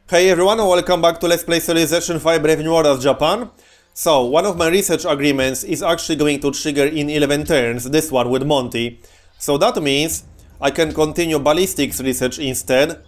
Hey everyone, welcome back to Let's Play Civilization 5 Brave New World as Japan. So, one of my research agreements is actually going to trigger in 11 turns, this one with Monty. So that means I can continue ballistics research instead,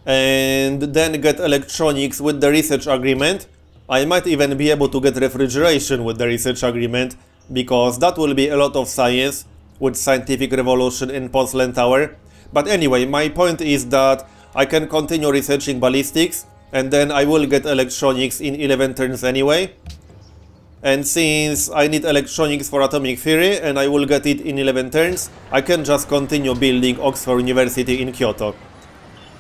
and then get electronics with the research agreement. I might even be able to get refrigeration with the research agreement, because that will be a lot of science with scientific revolution in Porcelain Tower. But anyway, my point is that I can continue researching ballistics, and then I will get electronics in 11 turns anyway. And since I need electronics for atomic theory, and I will get it in 11 turns, I can just continue building Oxford University in Kyoto.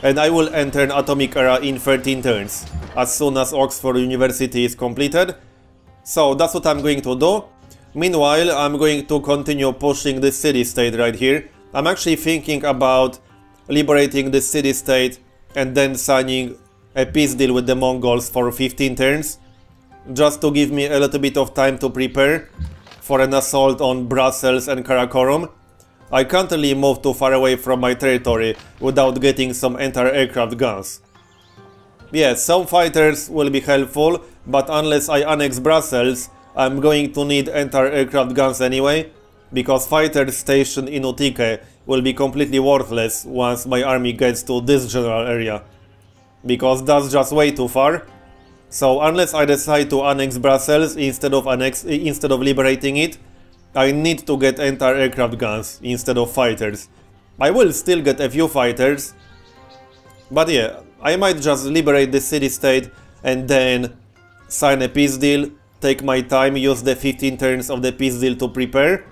And I will enter an atomic era in 13 turns, as soon as Oxford University is completed. So that's what I'm going to do. Meanwhile, I'm going to continue pushing this city-state right here. I'm actually thinking about liberating this city-state and then signing a peace deal with the Mongols for 15 turns, just to give me a little bit of time to prepare for an assault on Brussels and Karakorum. I can't really move too far away from my territory without getting some anti-aircraft guns. Yes, some fighters will be helpful, but unless I annex Brussels, I'm going to need anti-aircraft guns anyway, because fighters stationed in Utike will be completely worthless once my army gets to this general area, because that's just way too far. So unless I decide to annex Brussels instead of liberating it, I need to get anti-aircraft guns instead of fighters. I will still get a few fighters, but yeah, I might just liberate the city-state and then sign a peace deal, take my time, use the 15 turns of the peace deal to prepare,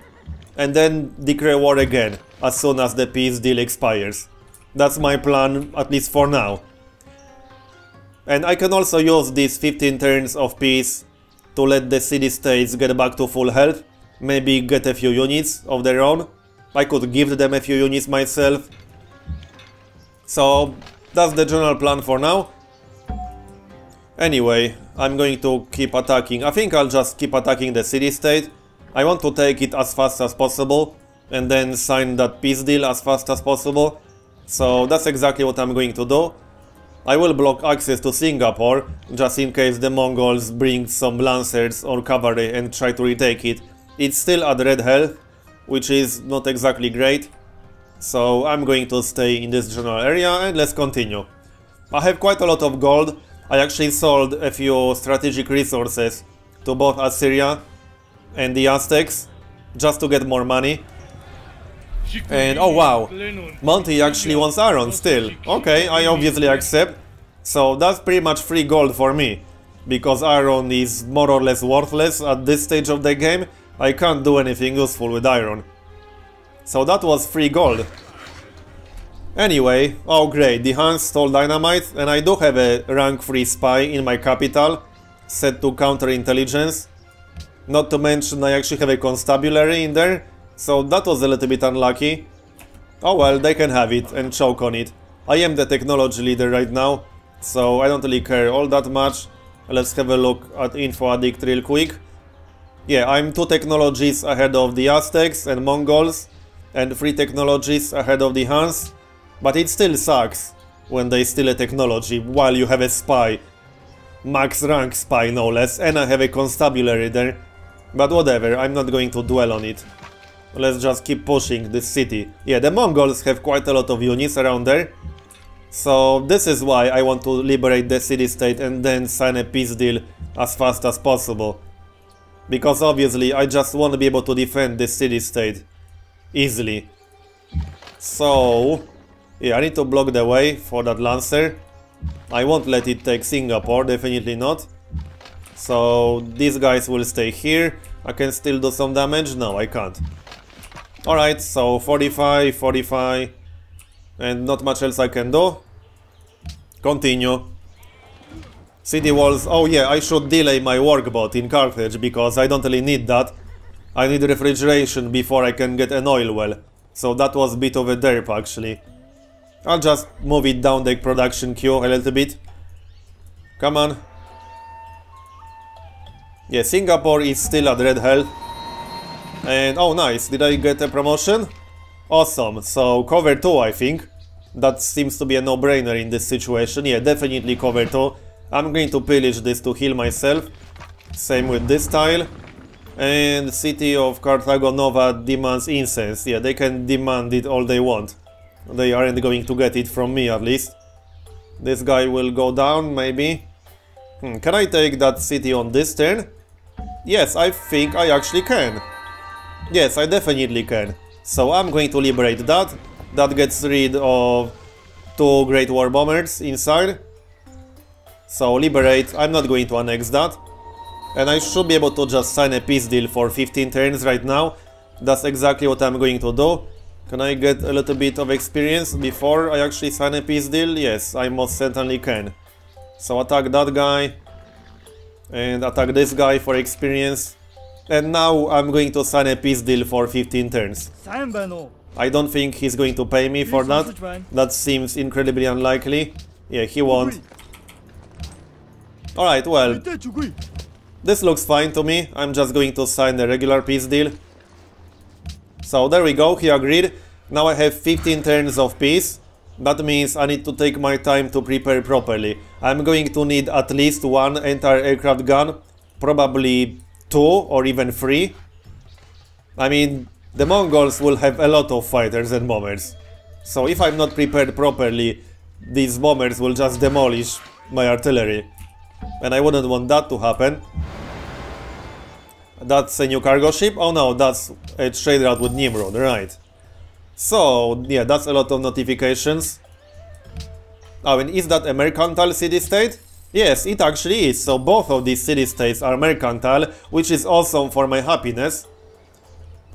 and then declare war again as soon as the peace deal expires. That's my plan, at least for now. And I can also use these 15 turns of peace to let the city-states get back to full health, maybe get a few units of their own. I could give them a few units myself. So that's the general plan for now. Anyway, I'm going to keep attacking. I think I'll just keep attacking the city-state. I want to take it as fast as possible and then sign that peace deal as fast as possible. So that's exactly what I'm going to do. I will block access to Singapore, just in case the Mongols bring some lancers or cavalry and try to retake it. It's still at red health, which is not exactly great. So I'm going to stay in this general area and let's continue. I have quite a lot of gold. I actually sold a few strategic resources to both Assyria and the Aztecs, just to get more money. And oh wow, Monty actually wants iron still. Okay, I obviously accept. So that's pretty much free gold for me, because iron is more or less worthless at this stage of the game. I can't do anything useful with iron. So that was free gold. Anyway, oh great, the Huns stole dynamite, and I do have a rank 3 spy in my capital, set to counterintelligence. Not to mention I actually have a constabulary in there, so that was a little bit unlucky. Oh well, they can have it and choke on it. I am the technology leader right now, so I don't really care all that much. Let's have a look at Info Addict real quick. Yeah, I'm 2 technologies ahead of the Aztecs and Mongols, and 3 technologies ahead of the Huns. But it still sucks when they steal a technology while you have a spy. Max rank spy no less, and I have a constabulary there. But whatever, I'm not going to dwell on it. Let's just keep pushing this city. Yeah, the Mongols have quite a lot of units around there. So this is why I want to liberate the city-state and then sign a peace deal as fast as possible. Because obviously I just want to be able to defend this city-state easily. So yeah, I need to block the way for that Lancer. I won't let it take Singapore, definitely not. So these guys will stay here. I can still do some damage? No, I can't. Alright, so 45, 45, and not much else I can do. Continue. City walls. Oh yeah, I should delay my workboat in Carthage, because I don't really need that. I need refrigeration before I can get an oil well. So that was a bit of a derp actually. I'll just move it down the production queue a little bit. Come on. Yeah, Singapore is still at red health. And oh nice, did I get a promotion? Awesome, so cover 2 I think. That seems to be a no-brainer in this situation. Yeah, definitely cover 2. I'm going to pillage this to heal myself. Same with this tile. And City of Carthago Nova demands incense. Yeah, they can demand it all they want. They aren't going to get it from me, at least. This guy will go down, maybe. Can I take that city on this turn? Yes, I think I actually can. Yes, I definitely can. So I'm going to liberate that. That gets rid of 2 Great War Bombers inside. So liberate, I'm not going to annex that. And I should be able to just sign a peace deal for 15 turns right now. That's exactly what I'm going to do. Can I get a little bit of experience before I actually sign a peace deal? Yes, I most certainly can. So attack that guy. And attack this guy for experience. And now I'm going to sign a peace deal for 15 turns. I don't think he's going to pay me for that. That seems incredibly unlikely. Yeah, he won't. Alright, well, this looks fine to me. I'm just going to sign the regular peace deal. So there we go, he agreed. Now I have 15 turns of peace. That means I need to take my time to prepare properly. I'm going to need at least 1 anti-aircraft gun. Probably 2 or even 3. I mean, the Mongols will have a lot of fighters and bombers. So if I'm not prepared properly, these bombers will just demolish my artillery. And I wouldn't want that to happen. That's a new cargo ship? Oh no, that's a trade route with Nimrod, right. So, yeah, that's a lot of notifications. Oh, and is that a mercantile city-state? Yes, it actually is. So both of these city-states are mercantile, which is awesome for my happiness.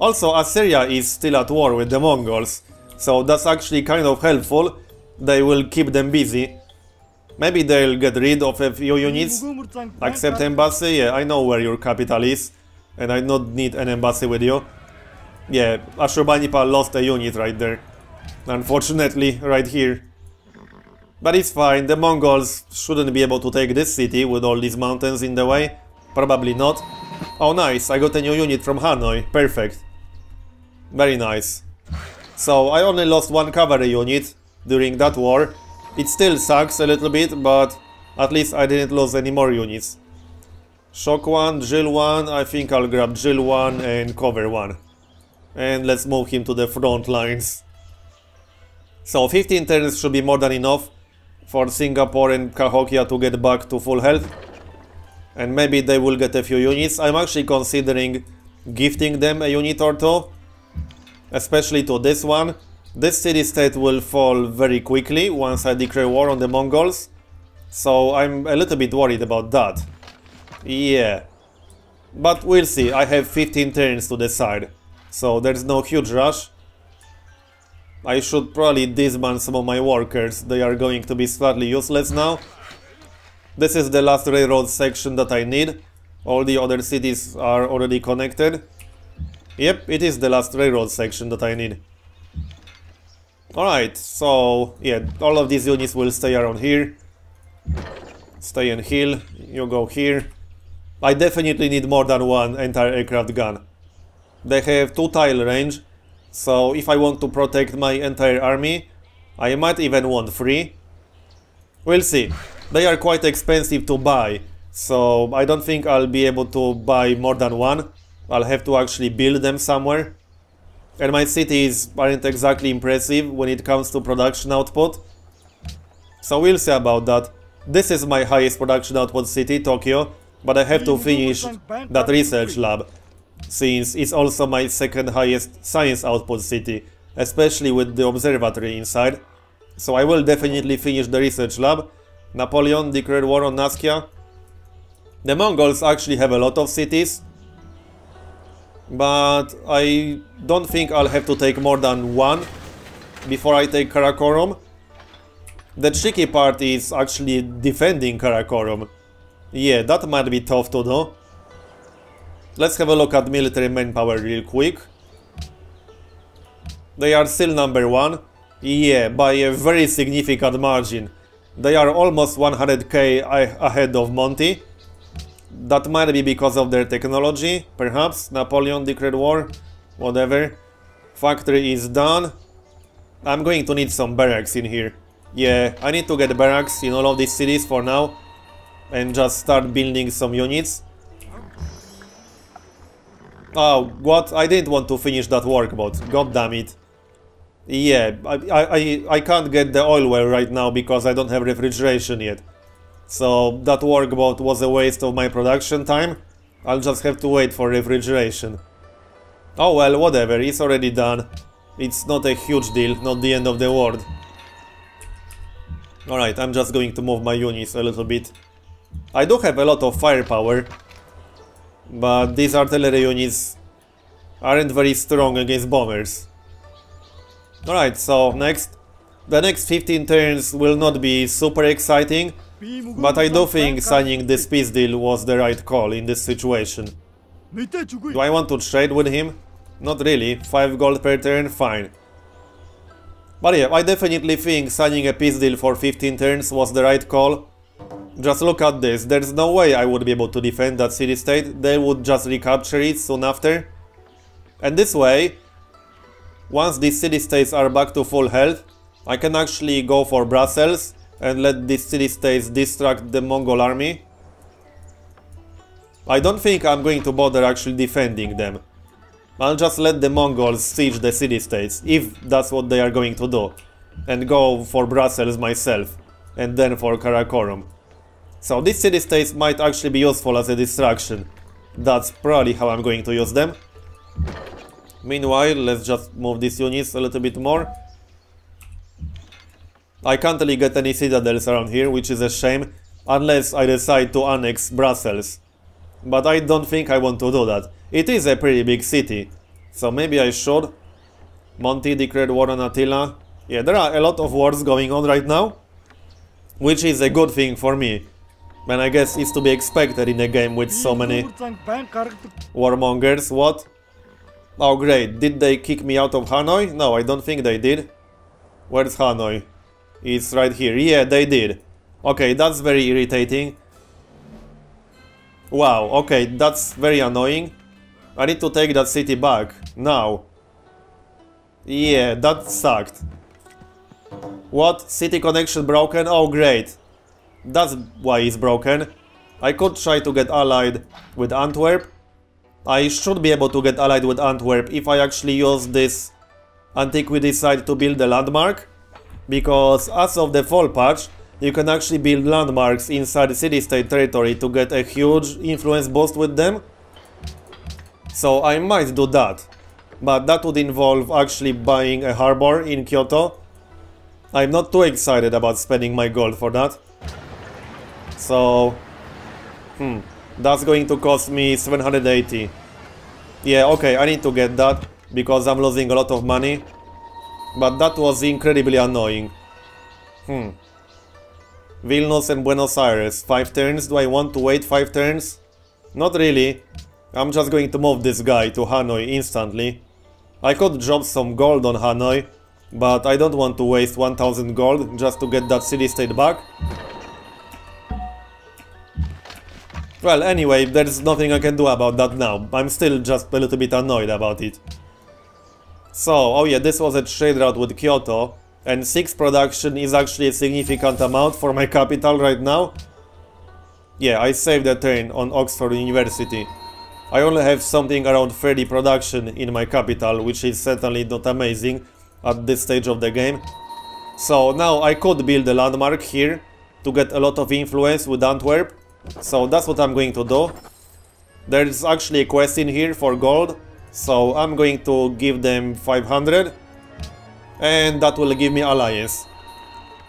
Also, Assyria is still at war with the Mongols. So that's actually kind of helpful. They will keep them busy. Maybe they'll get rid of a few units. Accept embassy? Yeah, I know where your capital is. And I don't need an embassy with you. Yeah, Ashurbanipal lost a unit right there. Unfortunately, right here. But it's fine, the Mongols shouldn't be able to take this city with all these mountains in the way. Probably not. Oh nice, I got a new unit from Hanoi. Perfect. Very nice. So I only lost 1 cavalry unit during that war. It still sucks a little bit, but at least I didn't lose any more units. Shock 1, Drill 1, I think I'll grab Drill 1 and Cover 1. And let's move him to the front lines. So 15 turns should be more than enough for Singapore and Cahokia to get back to full health. And maybe they will get a few units. I'm actually considering gifting them a unit or 2. Especially to this one. This city-state will fall very quickly once I declare war on the Mongols. So I'm a little bit worried about that. Yeah. But we'll see, I have 15 turns to decide. So there's no huge rush. I should probably disband some of my workers, they are going to be slightly useless now. This is the last railroad section that I need. All the other cities are already connected. Yep, it is the last railroad section that I need. Alright, so yeah, all of these units will stay around here. Stay and heal, you go here. I definitely need more than 1 anti-aircraft gun. They have 2 tile range, so if I want to protect my entire army, I might even want 3. We'll see. They are quite expensive to buy, so I don't think I'll be able to buy more than 1. I'll have to actually build them somewhere. And my cities aren't exactly impressive when it comes to production output. So we'll see about that. This is my highest production output city, Tokyo, but I have to finish that research lab, since it's also my second highest science output city, especially with the observatory inside. So I will definitely finish the research lab. Napoleon declared war on Naskia. The Mongols actually have a lot of cities, but I don't think I'll have to take more than 1 before I take Karakorum. The tricky part is actually defending Karakorum. Yeah, that might be tough to do. Let's have a look at military manpower real quick. They are still number 1. Yeah, by a very significant margin. They are almost 100k ahead of Monty. That might be because of their technology, perhaps. Napoleon declared war, whatever. Factory is done. I'm going to need some barracks in here. Yeah, I need to get barracks in all of these cities for now. And just start building some units. Oh, what? I didn't want to finish that workboat. God damn it. Yeah, I can't get the oil well right now because I don't have refrigeration yet. So that workboat was a waste of my production time. I'll just have to wait for refrigeration. Oh well, whatever, it's already done. It's not a huge deal, not the end of the world. Alright, I'm just going to move my units a little bit. I do have a lot of firepower, but these artillery units aren't very strong against bombers. Alright, so next. The next 15 turns will not be super exciting, but I do think signing this peace deal was the right call in this situation. Do I want to trade with him? Not really. 5 gold per turn, fine. But yeah, I definitely think signing a peace deal for 15 turns was the right call. Just look at this, there's no way I would be able to defend that city-state, they would just recapture it soon after. And this way, once these city-states are back to full health, I can actually go for Brussels and let these city-states distract the Mongol army. I don't think I'm going to bother actually defending them. I'll just let the Mongols siege the city-states, if that's what they are going to do, and go for Brussels myself, and then for Karakorum. So these city-states might actually be useful as a distraction. That's probably how I'm going to use them. Meanwhile, let's just move these units a little bit more. I can't really get any citadels around here, which is a shame, unless I decide to annex Brussels. But I don't think I want to do that. It is a pretty big city, so maybe I should. Monty declared war on Attila. Yeah, there are a lot of wars going on right now, which is a good thing for me. And I guess it's to be expected in a game with so many warmongers. What? Oh great, did they kick me out of Hanoi? No, I don't think they did. Where's Hanoi? It's right here. Yeah, they did. Okay, that's very irritating. Wow, okay, that's very annoying. I need to take that city back, now. Yeah, that sucked. What? City connection broken? Oh great. That's why it's broken. I could try to get allied with Antwerp. I should be able to get allied with Antwerp if I actually use this antiquity site to build a landmark. Because as of the fall patch, you can actually build landmarks inside city-state territory to get a huge influence boost with them. So I might do that. But that would involve actually buying a harbor in Kyoto. I'm not too excited about spending my gold for that. So... that's going to cost me 780. Yeah, okay, I need to get that, because I'm losing a lot of money. But that was incredibly annoying. Vilnius and Buenos Aires, 5 turns. Do I want to wait 5 turns? Not really. I'm just going to move this guy to Hanoi instantly. I could drop some gold on Hanoi, but I don't want to waste 1000 gold just to get that city-state back. Well, anyway, there's nothing I can do about that now. I'm still just a little bit annoyed about it. So, oh yeah, this was a trade route with Kyoto, and 6 production is actually a significant amount for my capital right now. Yeah, I saved a turn on Oxford University. I only have something around 30 production in my capital, which is certainly not amazing at this stage of the game. So now I could build a landmark here to get a lot of influence with Antwerp. So that's what I'm going to do. There's actually a quest in here for gold, so I'm going to give them 500, and that will give me alliance.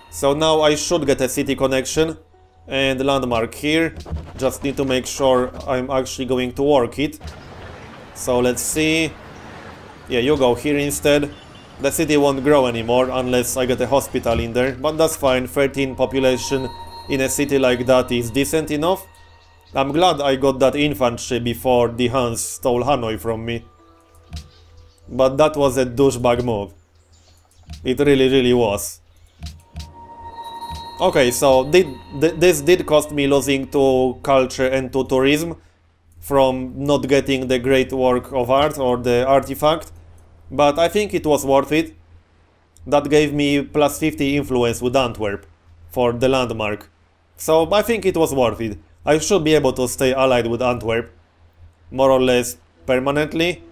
So now I should get a city connection and landmark here. Just need to make sure I'm actually going to work it. So let's see. Yeah, you go here instead. The city won't grow anymore unless I get a hospital in there, but that's fine. 13 population in a city like that is decent enough. I'm glad I got that infantry before the Huns stole Hanoi from me. But that was a douchebag move. It really was. Okay, so this did cost me losing to culture and to tourism from not getting the great work of art or the artifact, but I think it was worth it. that gave me plus 50 influence with Antwerp for the landmark. So I think it was worth it. I should be able to stay allied with Antwerp, more or less permanently.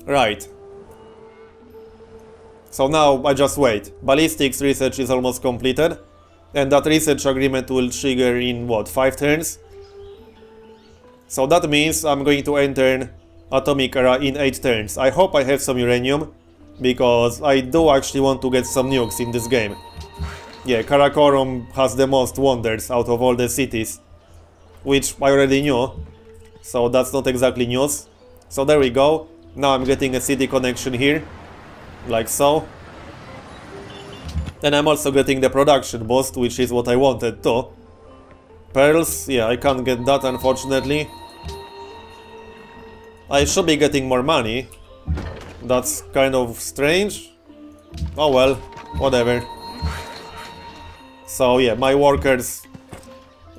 Right. So now I just wait. Ballistics research is almost completed, and that research agreement will trigger in what, 5 turns? So that means I'm going to enter Atomic Era in 8 turns. I hope I have some uranium, because I do actually want to get some nukes in this game. Yeah, Karakorum has the most wonders out of all the cities, which I already knew, so that's not exactly news. So there we go. Now I'm getting a city connection here, like so. And I'm also getting the production boost, which is what I wanted too. Pearls, yeah, I can't get that unfortunately. I should be getting more money. That's kind of strange. Oh well, whatever. So yeah, my workers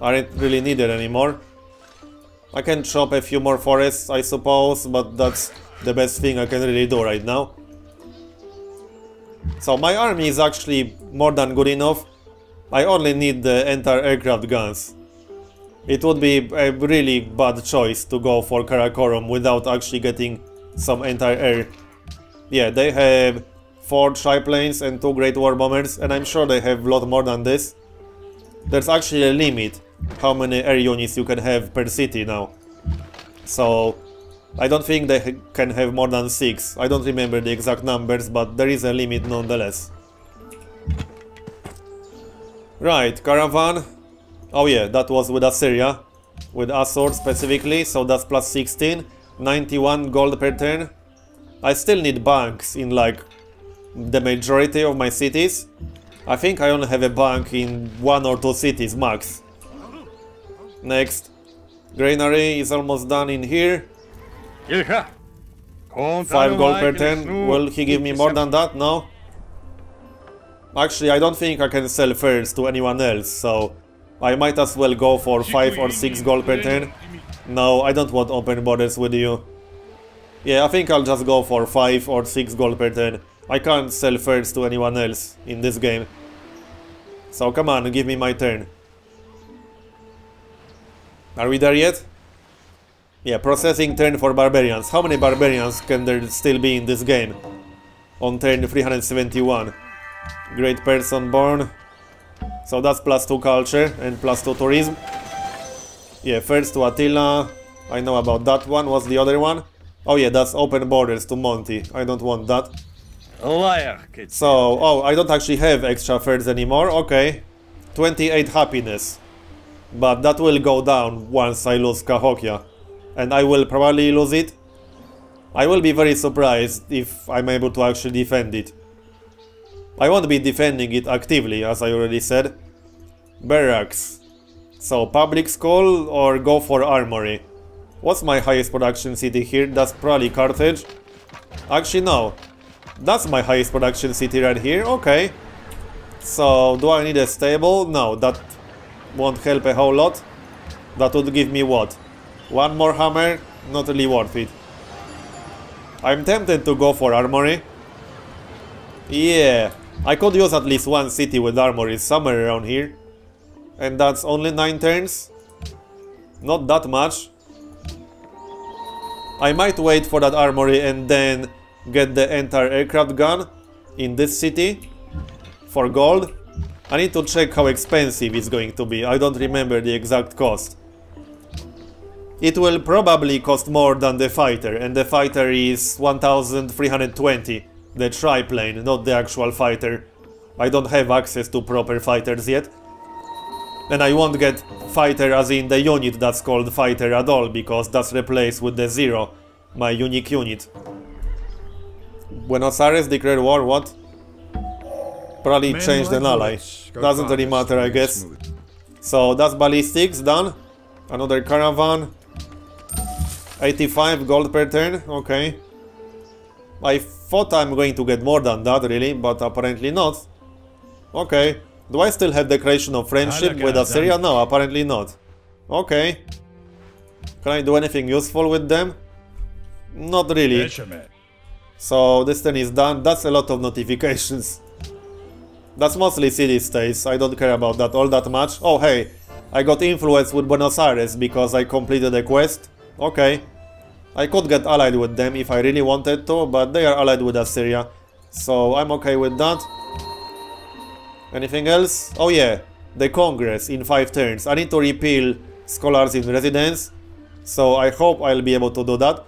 aren't really needed anymore. I can chop a few more forests, I suppose, but that's the best thing I can really do right now. So my army is actually more than good enough. I only need the anti-aircraft guns. It would be a really bad choice to go for Karakorum without actually getting some anti-air. Yeah, they have 4 triplanes and 2 Great War Bombers, and I'm sure they have a lot more than this. There's actually a limit how many air units you can have per city now. So I don't think they can have more than 6. I don't remember the exact numbers, but there is a limit nonetheless. Right, caravan. Oh yeah, that was with Assyria, with Assur specifically, so that's plus 16, 91 gold per turn. I still need banks in like the majority of my cities. I think I only have a bank in 1 or 2 cities max. Next, granary is almost done in here. 5 gold per turn. Will he give me more than that? No. Actually, I don't think I can sell furs to anyone else, so I might as well go for 5 or 6 gold per turn. No, I don't want open borders with you. Yeah, I think I'll just go for 5 or 6 gold per turn. I can't sell furs to anyone else in this game. So come on, give me my turn. Are we there yet? Yeah, processing turn for barbarians. How many barbarians can there still be in this game? On turn 371. Great person born. So that's plus 2 culture and plus 2 tourism. Yeah, first to Attila. I know about that one. What's the other one? Oh yeah, that's open borders to Monty. I don't want that. So, oh, I don't actually have extra furs anymore. Okay. 28 happiness. But that will go down once I lose Cahokia. And I will probably lose it. I will be very surprised if I'm able to actually defend it. I won't be defending it actively, as I already said. Barracks. So, public school or go for armory? What's my highest production city here? That's probably Carthage. Actually, no. That's my highest production city right here. Okay. So, do I need a stable? No, that won't help a whole lot. That would give me what? 1 more hammer? Not really worth it. I'm tempted to go for armory. Yeah. I could use at least 1 city with armory somewhere around here. And that's only 9 turns. Not that much. I might wait for that armory and then get the entire aircraft gun in this city for gold. I need to check how expensive it's going to be. I don't remember the exact cost. It will probably cost more than the fighter, and the fighter is 1320. The triplane, not the actual fighter. I don't have access to proper fighters yet. And I won't get fighter as in the unit that's called fighter at all, because that's replaced with the 0, my unique unit. Buenos Aires declared war, what? Probably changed an ally. Doesn't really matter, I guess. So that's ballistics done. Another caravan. 85 gold per turn, okay. I thought I'm going to get more than that, really, but apparently not. Okay. Do I still have declaration of friendship with Assyria? No, apparently not. Okay. Can I do anything useful with them? Not really. So this turn is done. That's a lot of notifications. That's mostly city-states. I don't care about that all that much. Oh hey, I got influence with Buenos Aires because I completed a quest. Okay. I could get allied with them if I really wanted to, but they are allied with Assyria. So I'm okay with that. Anything else? Oh yeah, the Congress in 5 turns. I need to repeal Scholars in Residence. So I hope I'll be able to do that.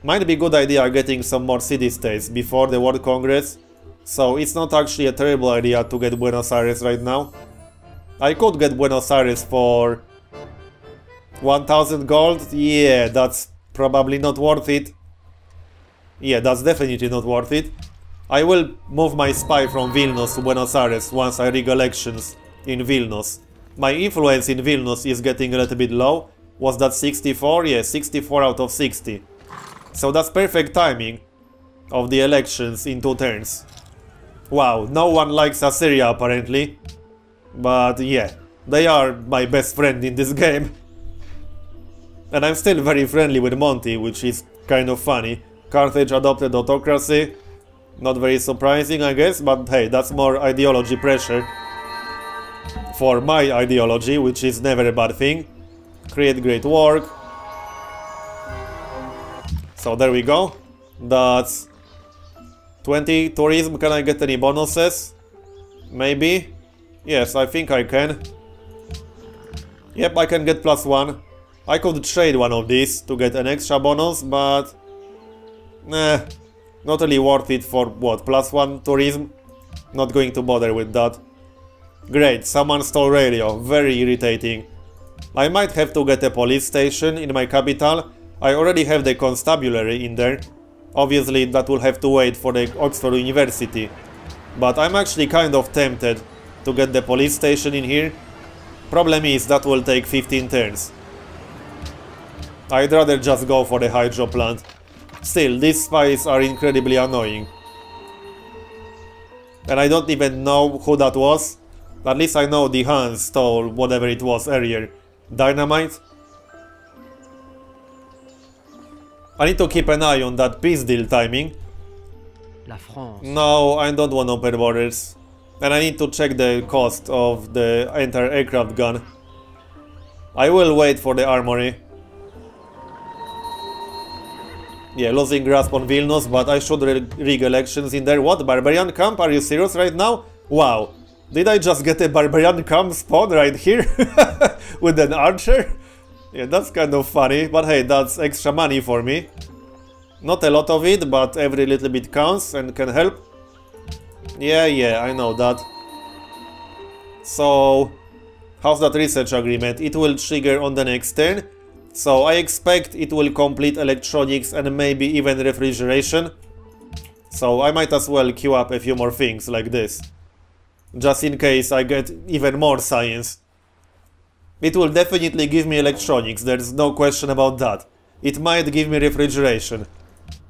Might be a good idea getting some more city-states before the World Congress. So it's not actually a terrible idea to get Buenos Aires right now. I could get Buenos Aires for 1000 gold. Yeah, that's probably not worth it. Yeah, that's definitely not worth it. I will move my spy from Vilnius to Buenos Aires once I rig elections in Vilnius. My influence in Vilnius is getting a little bit low. Was that 64? Yeah, 64 out of 60. So that's perfect timing of the elections in 2 turns. Wow, no one likes Assyria apparently. But yeah, they are my best friend in this game. And I'm still very friendly with Monty, which is kind of funny. Carthage adopted autocracy. Not very surprising, I guess, but hey, that's more ideology pressure. For my ideology, which is never a bad thing. Create great work. So there we go. That's 20 tourism. Can I get any bonuses? Maybe. Yes, I think I can. Yep, I can get +1. I could trade one of these to get an extra bonus, but nah, not really worth it for what, +1 tourism? Not going to bother with that. Great, someone stole radio, very irritating. I might have to get a police station in my capital. I already have the constabulary in there. Obviously that will have to wait for the Oxford University. But I'm actually kind of tempted to get the police station in here. Problem is that will take 15 turns. I'd rather just go for the hydro plant. Still, these spies are incredibly annoying. And I don't even know who that was. At least I know the Hans stole whatever it was earlier. Dynamite? I need to keep an eye on that peace deal timing. La France. No, I don't want open borders. And I need to check the cost of the entire aircraft gun. I will wait for the armory. Yeah, losing grasp on Vilnius, but I should rig elections in there. What? Barbarian camp? Are you serious right now? Wow. Did I just get a barbarian camp spawn right here? With an archer? Yeah, that's kind of funny, but hey, that's extra money for me. Not a lot of it, but every little bit counts and can help. Yeah, I know that. So, how's that research agreement? It will trigger on the next turn. So I expect it will complete electronics and maybe even refrigeration. So I might as well queue up a few more things like this. Just in case I get even more science. It will definitely give me electronics, there's no question about that. It might give me refrigeration.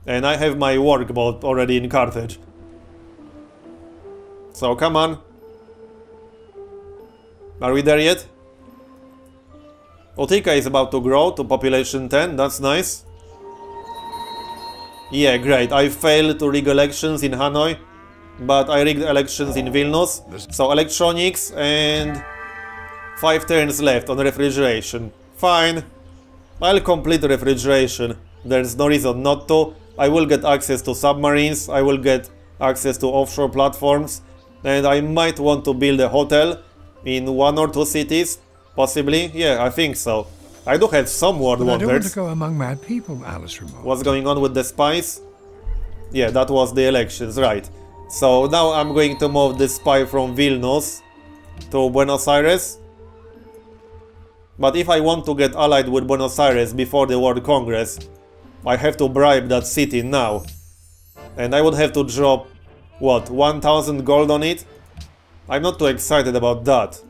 And I have my workboat already in Carthage. So come on. Are we there yet? Utica is about to grow to population 10, that's nice. Yeah, great. I failed to rig elections in Hanoi, but I rigged elections in Vilnius. So electronics and 5 turns left on refrigeration. Fine. I'll complete refrigeration. There's no reason not to. I will get access to submarines, I will get access to offshore platforms, and I might want to build a hotel in 1 or 2 cities. Possibly? Yeah, I think so. I do have some world wonders. I don't want to go among mad people, Alice remarked. What's going on with the spies? Yeah, that was the elections, right. So now I'm going to move the spy from Vilnius to Buenos Aires. But if I want to get allied with Buenos Aires before the World Congress, I have to bribe that city now. And I would have to drop, what, 1000 gold on it? I'm not too excited about that.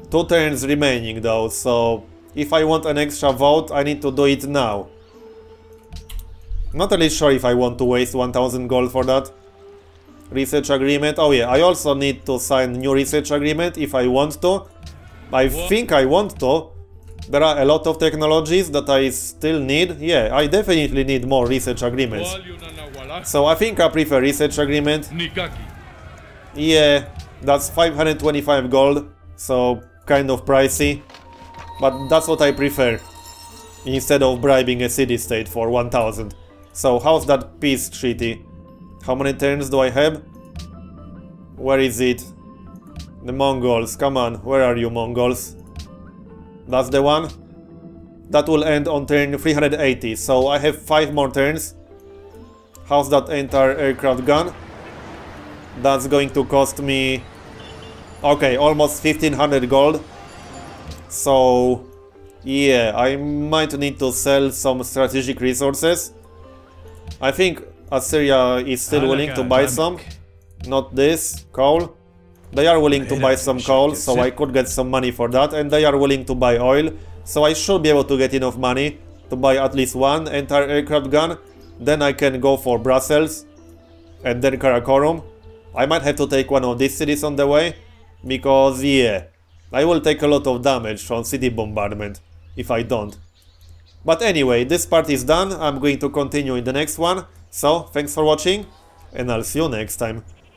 2 turns remaining though, so if I want an extra vote, I need to do it now. Not really sure if I want to waste 1000 gold for that. Research agreement, oh yeah, I also need to sign new research agreement if I want to. I think I want to, There are a lot of technologies that I still need. Yeah, I definitely need more research agreements. So I think I prefer research agreement. Yeah, that's 525 gold, so kind of pricey. But that's what I prefer, instead of bribing a city-state for 1000. So how's that peace treaty? How many turns do I have? Where is it? The Mongols, come on, where are you Mongols? That's the one. That will end on turn 380, so I have 5 more turns. How's that anti-aircraft gun? That's going to cost me... okay, almost 1500 gold. So... yeah, I might need to sell some strategic resources. I think Assyria is still willing to buy some. Not this, coal. They are willing to buy some coal, so I could get some money for that, and they are willing to buy oil, so I should be able to get enough money to buy at least one entire aircraft gun. Then I can go for Brussels, and then Karakorum. I might have to take one of these cities on the way, because yeah, I will take a lot of damage from city bombardment if I don't. But anyway, this part is done, I'm going to continue in the next one, so thanks for watching, and I'll see you next time.